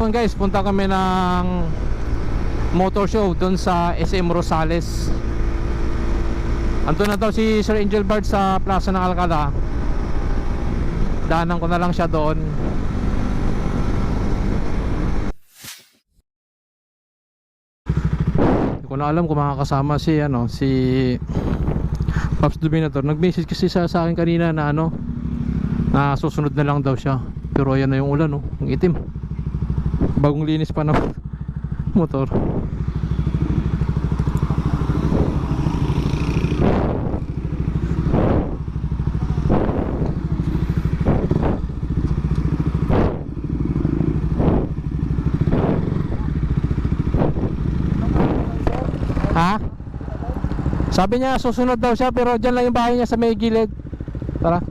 Kahapon guys, punta kami ng motor show doon sa SM Rosales. Andun na daw si Sir Angel Bard sa Plaza ng Alcala. Daanan ko na lang siya doon. Hindi ko na alam kung makakasama si Pops Dominator. Nag-message kasi sa akin kanina na na susunod na lang daw siya. Pero ayan na yung ulan, ang itim. Bagong linis pa na motor. Ha? Sabi niya susunod daw siya, pero dyan lang yung bahay niya sa may gilid. Tara.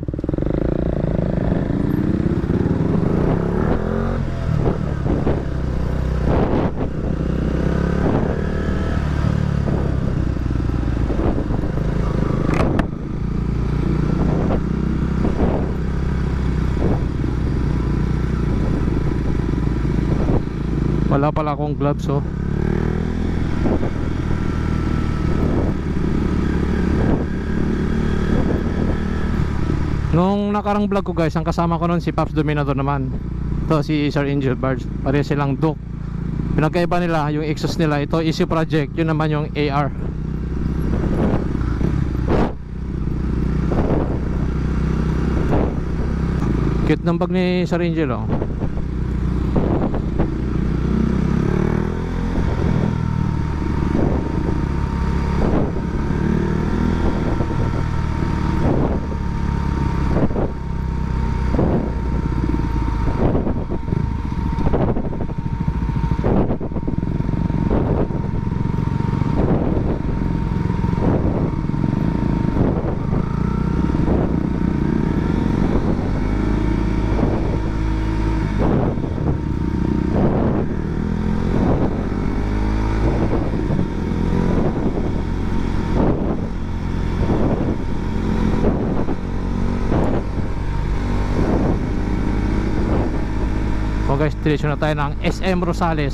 Wala pala akong gloves Nung nakarang vlog ko guys, ang kasama ko nun si Pops Dominator naman. Ito si Sir Angel Bard. Pareho silang Duke. Pinagkaiba nila yung exhaust nila. Ito Easy Project, yun naman yung AR. Cute ng bag ni Sir Angel guys, diretso na tayo ng SM Rosales.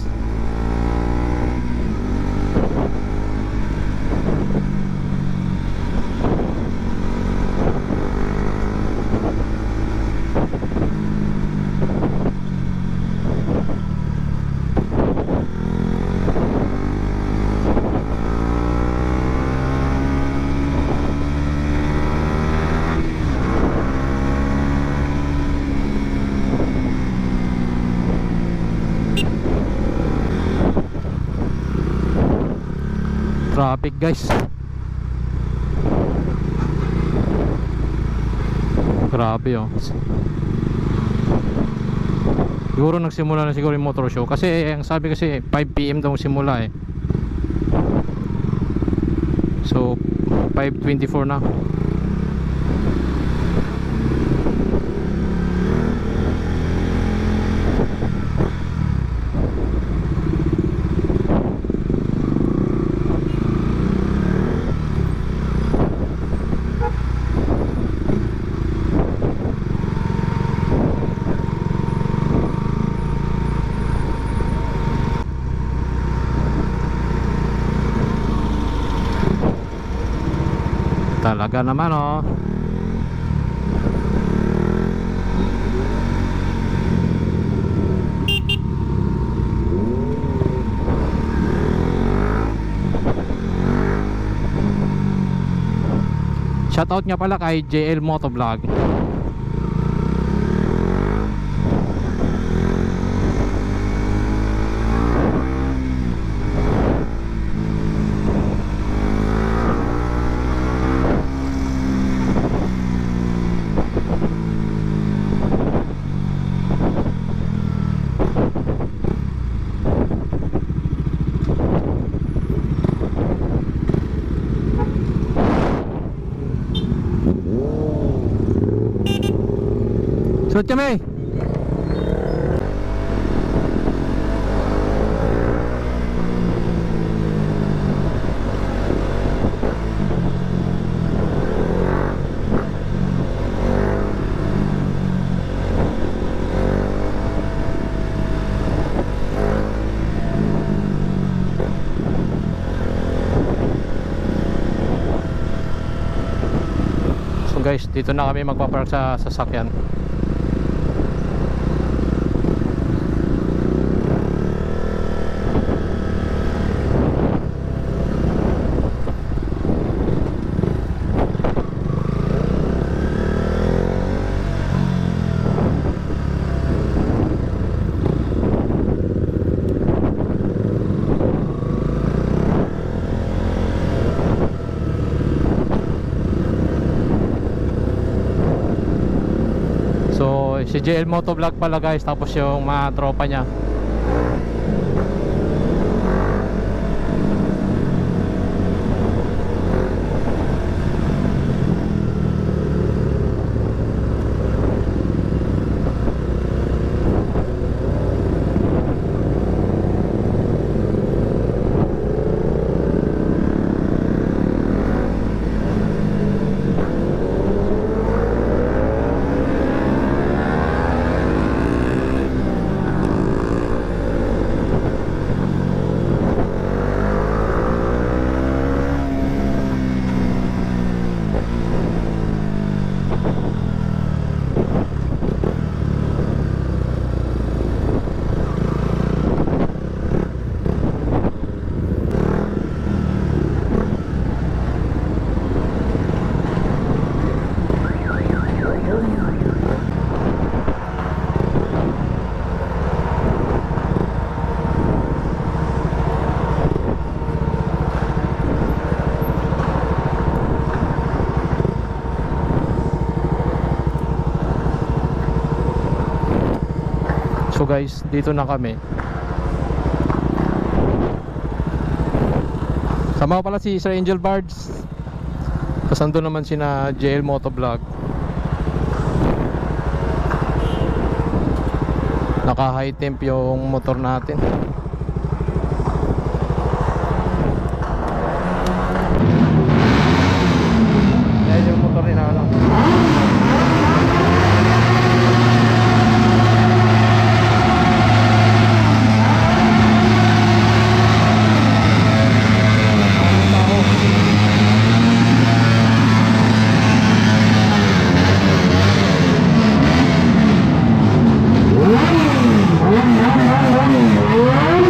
Traffic guys, grabe siguro nagsimula na siguro yung motor show kasi ang sabi kasi 5 PM daw simula so 5:24 na. Talaga naman Shoutout nga pala kay JL Motovlog. Sunod kami. guys, dito na kami magpapark sa sasakyan. Si JL Motovlog pala guys, tapos yung mga tropa niya. So guys, dito na kami. Sama ko pala si Sir Angel Bards. Kasando naman si na JL Motovlog. Naka high temp yung motor natin. Yan yung motor ni Nalang. Wow.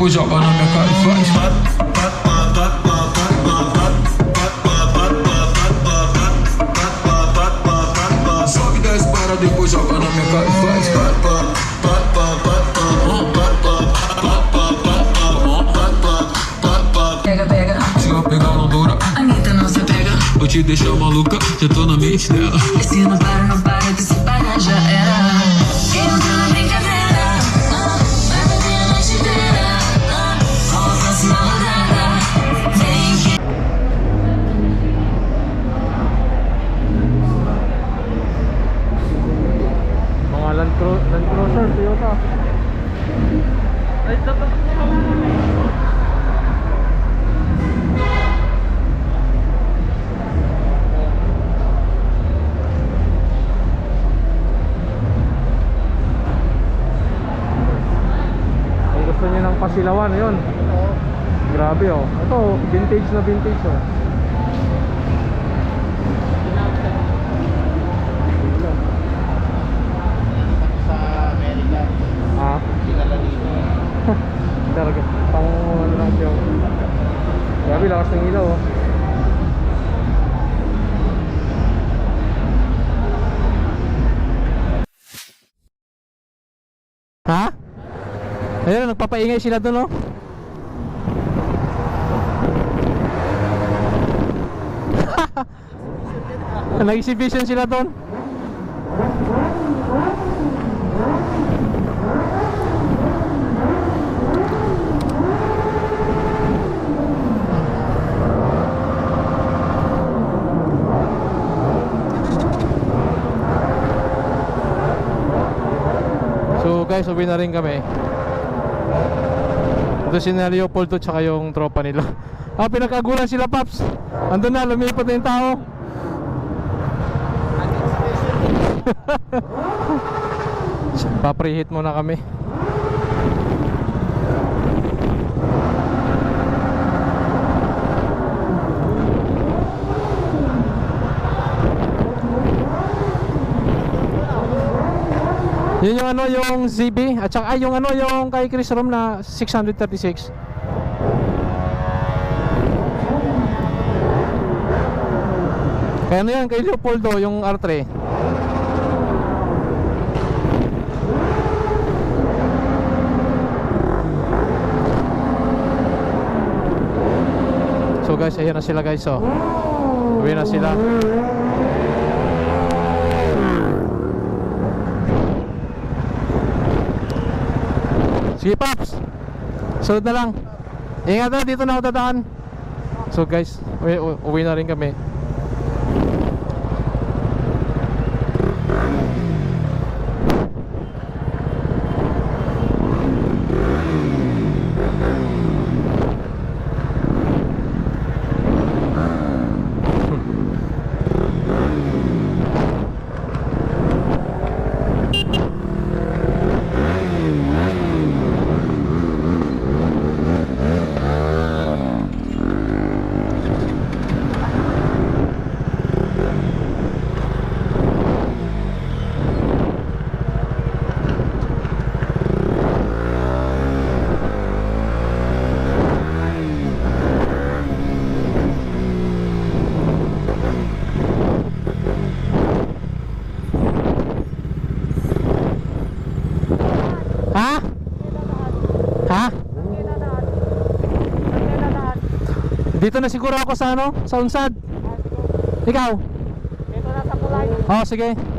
depois joga na minha cara e faz. Sobe 10 para depois joga na minha cara e faz. Pega, pega, Se eu pegar não dura, Anitta não se pega. vou te deixar maluca, já tô na mente dela. Esse não para, não para, que se parar já era. Eu tô na brincadeira, vai beber a noite inteira. Rola a próxima rodada, vem que... Mga Land Cruiser, Toyota. Ay, dapat. Kung gusto niyo ng pasilawan, yun. Grabe oh. Ito, vintage na vintage oh. Sa Amerika, Ah, kilala dito. talaga. Pang ano lang siya. Grabe, lakas ng ilaw oh. Ha? Ayun, nagpapaingay sila doon oh. Nag-exhibition sila doon. So guys, uwi na rin kami. Ito si Leopoldo tsaka yung tropa nila. Ah, pinagkagulan sila Paps. Andun na, lumipat na yung tao. Pa-preheat muna kami. Yun yung ano, yung ZB at saka yung ano, yung kay Chris Rom na 636. Kaya ano yan, kay Leopoldo yung R3. So guys, ayan na sila guys oh. Uwi na sila. Sige Paps, sunod na lang. Ingat na, dito na ako dadaan. So guys, uwi na rin kami. Ha? Ha? Dito na siguro ako sa ano? Sa Unsad. Ikaw? Dito na sa kulay. Oh, sige.